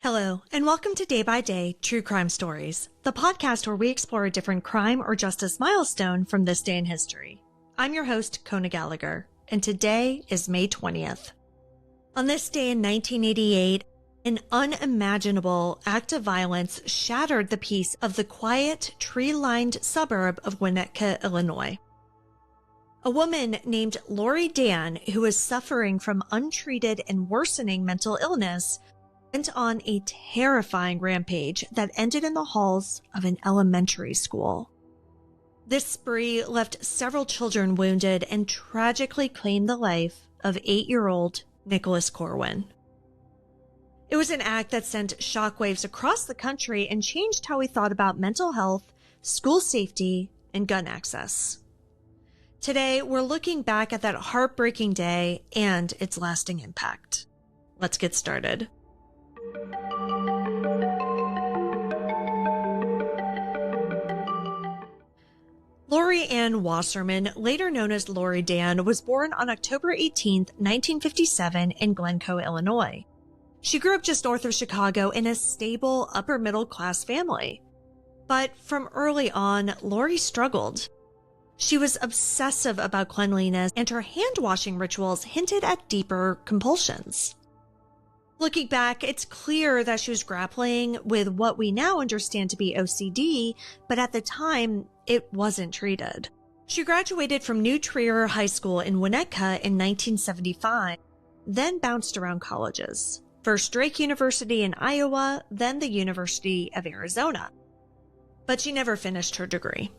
Hello, and welcome to Day by Day True Crime Stories, the podcast where we explore a different crime or justice milestone from this day in history. I'm your host, Kona Gallagher, and today is May 20th. On this day in 1988, an unimaginable act of violence shattered the peace of the quiet, tree-lined suburb of Winnetka, Illinois. A woman named Laurie Dann, who was suffering from untreated and worsening mental illness, went on a terrifying rampage that ended in the halls of an elementary school. This spree left several children wounded and tragically claimed the life of 8-year-old Nicholas Corwin. It was an act that sent shockwaves across the country and changed how we thought about mental health, school safety, and gun access. Today, we're looking back at that heartbreaking day and its lasting impact. Let's get started. Laurie Ann Wasserman, later known as Laurie Dann, was born on October 18, 1957 in Glencoe, Illinois. She grew up just north of Chicago in a stable, upper-middle-class family. But from early on, Laurie struggled. She was obsessive about cleanliness, and her hand-washing rituals hinted at deeper compulsions. Looking back, it's clear that she was grappling with what we now understand to be OCD, but at the time, it wasn't treated. She graduated from New Trier High School in Winnetka in 1975, then bounced around colleges. First Drake University in Iowa, then the University of Arizona. But she never finished her degree.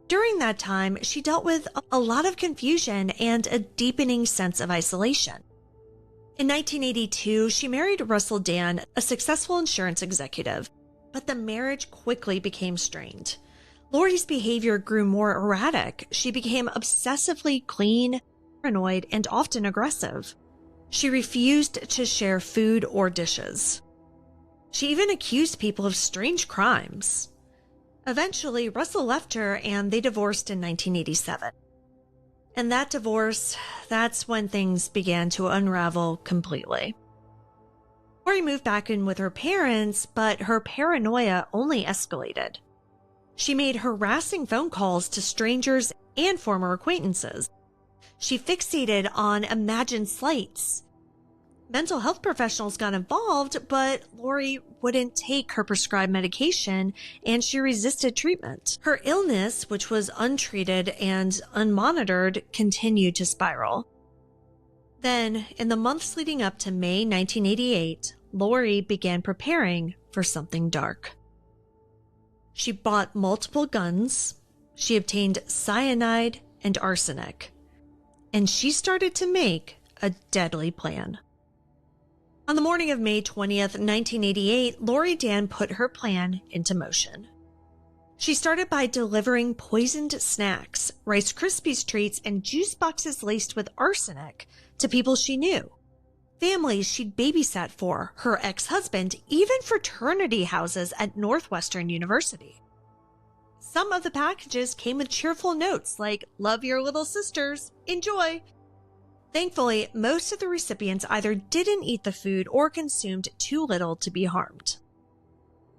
During that time, she dealt with a lot of confusion and a deepening sense of isolation. In 1982, she married Russell Dann, a successful insurance executive, but the marriage quickly became strained. Laurie's behavior grew more erratic. She became obsessively clean, paranoid, and often aggressive. She refused to share food or dishes. She even accused people of strange crimes. Eventually, Russell left her and they divorced in 1987. And that divorce, that's when things began to unravel completely. Laurie moved back in with her parents, but her paranoia only escalated. She made harassing phone calls to strangers and former acquaintances. She fixated on imagined slights. Mental health professionals got involved, but Laurie wouldn't take her prescribed medication, and she resisted treatment. Her illness, which was untreated and unmonitored, continued to spiral. Then, in the months leading up to May 1988, Laurie began preparing for something dark. She bought multiple guns, she obtained cyanide and arsenic, and she started to make a deadly plan. On the morning of May 20th, 1988, Laurie Dann put her plan into motion. She started by delivering poisoned snacks, Rice Krispies treats, and juice boxes laced with arsenic to people she knew. Families she'd babysat for, her ex-husband, even fraternity houses at Northwestern University. Some of the packages came with cheerful notes like, "Love your little sisters, enjoy." Thankfully, most of the recipients either didn't eat the food or consumed too little to be harmed.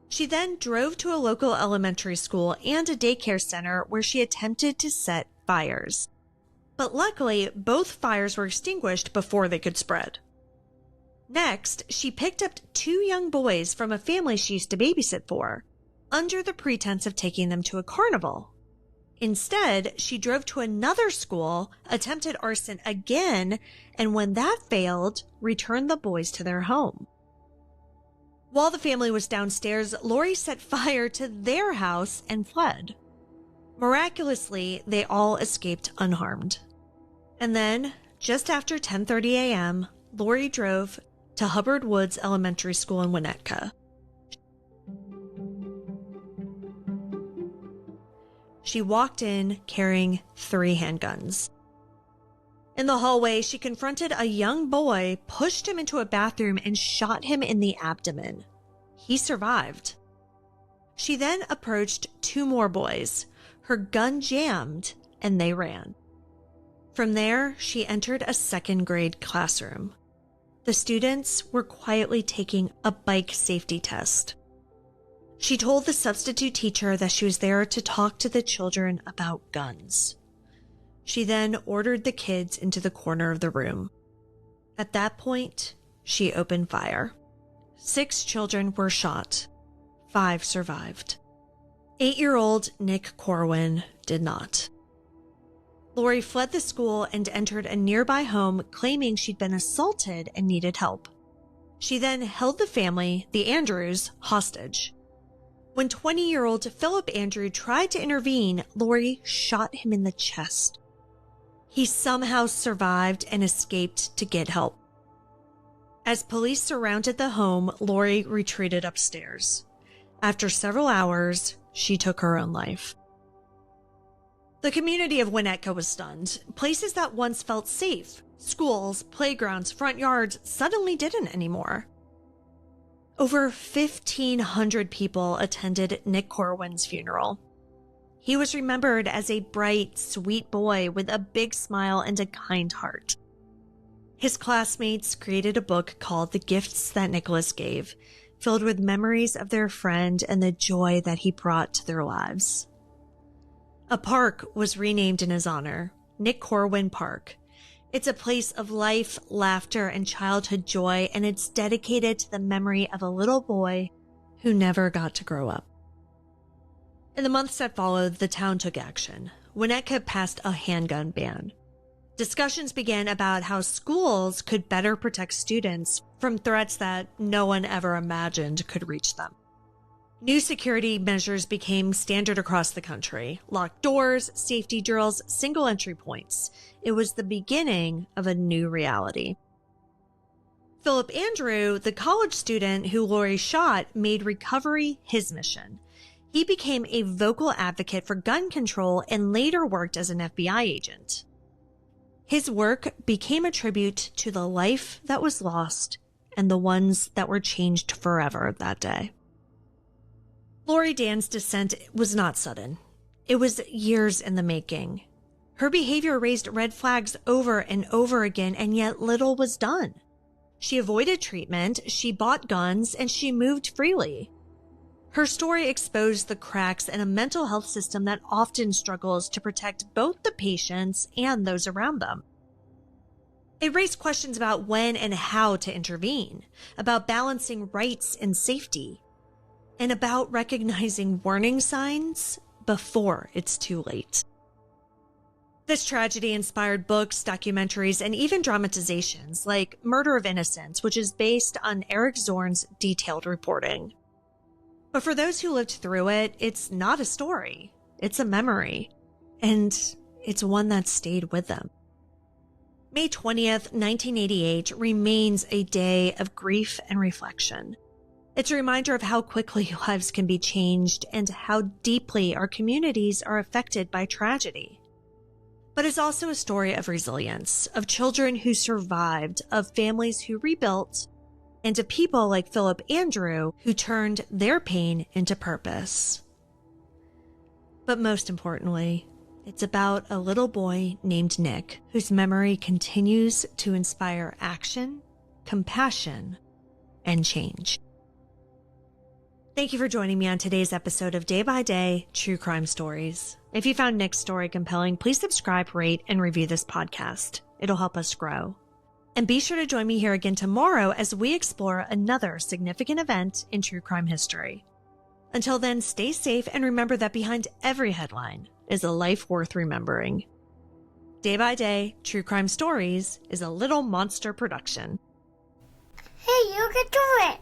She then drove to a local elementary school and a daycare center where she attempted to set fires. But luckily, both fires were extinguished before they could spread. Next, she picked up 2 young boys from a family she used to babysit for, under the pretense of taking them to a carnival. Instead, she drove to another school, attempted arson again, and when that failed, returned the boys to their home. While the family was downstairs, Laurie set fire to their house and fled. Miraculously, they all escaped unharmed. And then, just after 10:30 a.m., Laurie drove to Hubbard Woods Elementary School in Winnetka. She walked in carrying 3 handguns. In the hallway, she confronted a young boy, pushed him into a bathroom, and shot him in the abdomen. He survived. She then approached 2 more boys. Her gun jammed, and they ran. From there, she entered a second-grade classroom. the students were quietly taking a bike safety test. She told the substitute teacher that she was there to talk to the children about guns. She then ordered the kids into the corner of the room. At that point, she opened fire. 6 children were shot. 5 survived. 8-year-old Nick Corwin did not. Laurie fled the school and entered a nearby home claiming she'd been assaulted and needed help. She then held the family, the Andrews, hostage. When 20-year-old Philip Andrew tried to intervene, Laurie shot him in the chest. He somehow survived and escaped to get help. As police surrounded the home, Laurie retreated upstairs. After several hours, she took her own life. The community of Winnetka was stunned. Places that once felt safe, schools, playgrounds, front yards, suddenly didn't anymore. Over 1,500 people attended Nick Corwin's funeral. He was remembered as a bright, sweet boy with a big smile and a kind heart. His classmates created a book called The Gifts That Nicholas Gave, filled with memories of their friend and the joy that he brought to their lives. A park was renamed in his honor, Nick Corwin Park. It's a place of life, laughter, and childhood joy, and it's dedicated to the memory of a little boy who never got to grow up. In the months that followed, the town took action. Winnetka passed a handgun ban. Discussions began about how schools could better protect students from threats that no one ever imagined could reach them. New security measures became standard across the country. Locked doors, safety drills, single entry points. It was the beginning of a new reality. Philip Andrew, the college student who Laurie shot, made recovery his mission. He became a vocal advocate for gun control and later worked as an FBI agent. His work became a tribute to the life that was lost and the ones that were changed forever that day. Laurie Dann's descent was not sudden. It was years in the making. Her behavior raised red flags over and over again, and yet little was done. She avoided treatment, she bought guns, and she moved freely. Her story exposed the cracks in a mental health system that often struggles to protect both the patients and those around them. It raised questions about when and how to intervene, about balancing rights and safety, and about recognizing warning signs before it's too late. This tragedy inspired books, documentaries, and even dramatizations like Murder of Innocents, which is based on Eric Zorn's detailed reporting. But for those who lived through it, it's not a story. It's a memory. And it's one that stayed with them. May 20th, 1988 remains a day of grief and reflection. It's a reminder of how quickly lives can be changed and how deeply our communities are affected by tragedy. But it's also a story of resilience, of children who survived, of families who rebuilt, and of people like Philip Andrew who turned their pain into purpose. But most importantly, it's about a little boy named Nick, whose memory continues to inspire action, compassion, and change. Thank you for joining me on today's episode of Day by Day True Crime Stories. If you found Nick's story compelling, please subscribe, rate, and review this podcast. It'll help us grow. And be sure to join me here again tomorrow as we explore another significant event in true crime history. Until then, stay safe and remember that behind every headline is a life worth remembering. Day by Day True Crime Stories is a Little Monster production. Hey, you can do it!